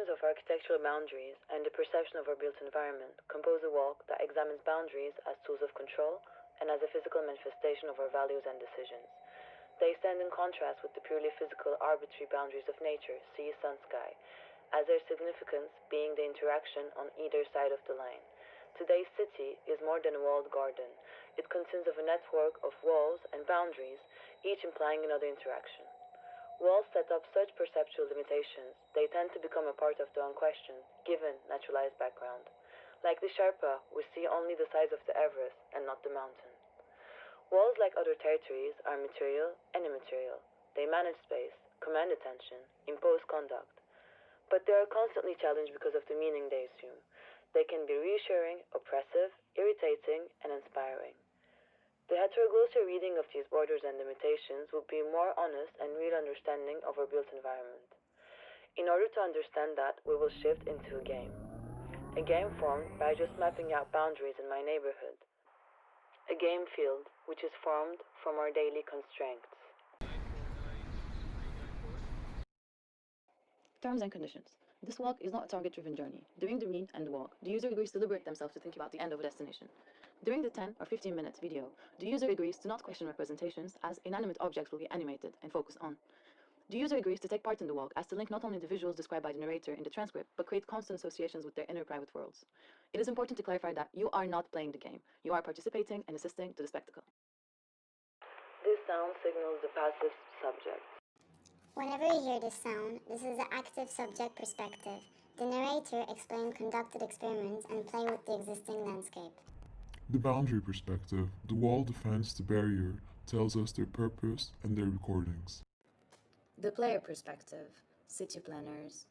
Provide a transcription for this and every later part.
notions of architectural boundaries and the perception of our built environment compose a walk that examines boundaries as tools of control and as a physical manifestation of our values and decisions. They stand in contrast with the purely physical, arbitrary boundaries of nature, sea, sun, sky, as their significance being the interaction on either side of the line. Today's city is more than a walled garden. It consists of a network of walls and boundaries, each implying another interaction. Walls set up such perceptual limitations, they tend to become a part of the unquestioned, given naturalized background. Like the Sherpa, we see only the sides of the Everest and not the mountain. Walls, like other territories, are material and immaterial. They manage space, command attention, impose conduct. But they are constantly challenged because of the meaning they assume. They can be reassuring, oppressive, irritating, and inspiring. The heteroglossia reading of these borders and limitations would be a more honest and real understanding of our built environment. In order to understand that, we will shift into a game. A game formed by just mapping out boundaries in my neighborhood. A game field which is formed from our daily constraints. Terms and conditions. This walk is not a target-driven journey. During the read and the walk, the user agrees to liberate themselves to think about the end of a destination. During the 10 or 15-minute video, the user agrees to not question representations as inanimate objects will be animated and focused on. The user agrees to take part in the walk as to link not only the visuals described by the narrator in the transcript, but create constant associations with their inner private worlds. It is important to clarify that you are not playing the game. You are participating and assisting to the spectacle. This sound signals the passive subject. Whenever you hear this sound, this is the active subject perspective. The narrator explains conducted experiments and play with the existing landscape. The boundary perspective, the wall defines the barrier, tells us their purpose and their recordings. The player perspective, city planners.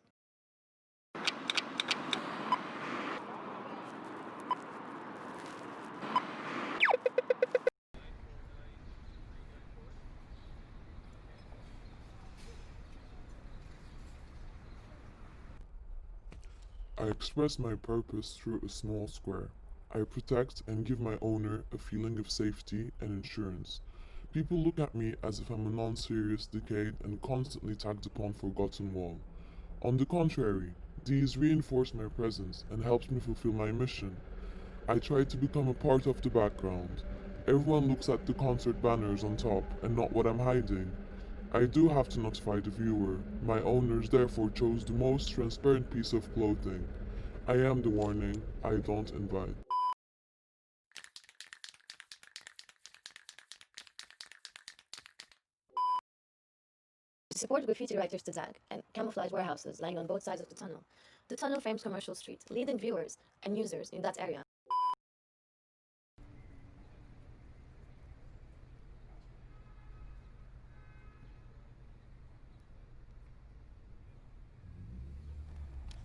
I express my purpose through a small square. I protect and give my owner a feeling of safety and insurance. People look at me as if I'm a non-serious, decayed, and constantly tagged upon forgotten wall. On the contrary, these reinforce my presence and helps me fulfill my mission. I try to become a part of the background. Everyone looks at the concert banners on top and not what I'm hiding. I do have to notify the viewer. My owners therefore chose the most transparent piece of clothing. I am the warning, I don't invite. To support graffiti writers to tag and camouflage warehouses lying on both sides of the tunnel. The tunnel frames Commercial Street, leading viewers and users in that area.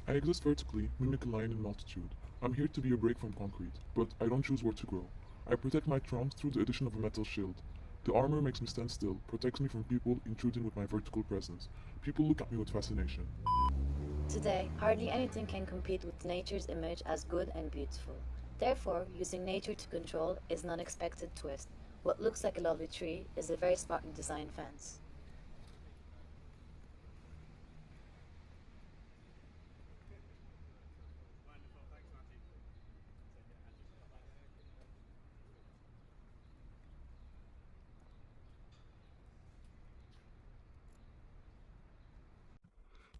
I exist vertically, mimic a line in multitude. I'm here to be a break from concrete, but I don't choose where to grow. I protect my trunk through the addition of a metal shield. The armor makes me stand still, protects me from people intruding with my vertical presence. People look at me with fascination. Today, hardly anything can compete with nature's image as good and beautiful. Therefore, using nature to control is an unexpected twist. What looks like a lovely tree is a very smartly designed fence.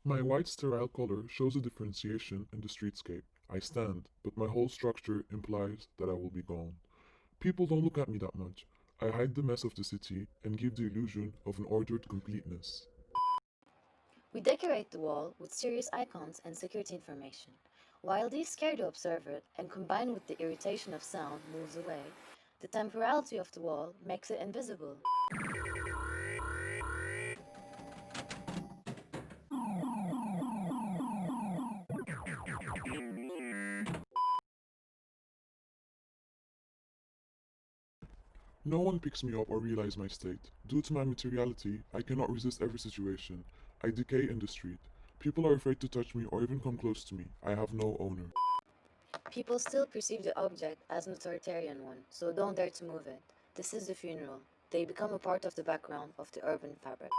My white sterile color shows a differentiation in the streetscape. I stand, but my whole structure implies that I will be gone. People don't look at me that much. I hide the mess of the city and give the illusion of an ordered completeness. We decorate the wall with serious icons and security information. While these scare the observer and combined with the irritation of sound moves away, the temporality of the wall makes it invisible. No one picks me up or realizes my state. Due to my materiality, I cannot resist every situation. I decay in the street. People are afraid to touch me or even come close to me. I have no owner. People still perceive the object as an authoritarian one, so don't dare to move it. This is the funeral. They become a part of the background of the urban fabric.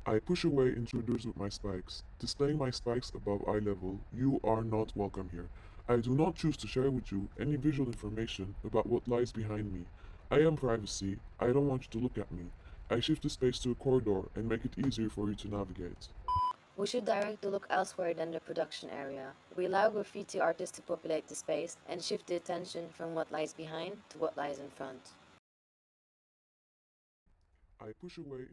I push away intruders with my spikes, displaying my spikes above eye level. You are not welcome here. I do not choose to share with you any visual information about what lies behind me. I am privacy. I don't want you to look at me. I shift the space to a corridor and make it easier for you to navigate. We should direct the look elsewhere than the production area. We allow graffiti artists to populate the space and shift the attention from what lies behind to what lies in front. I push away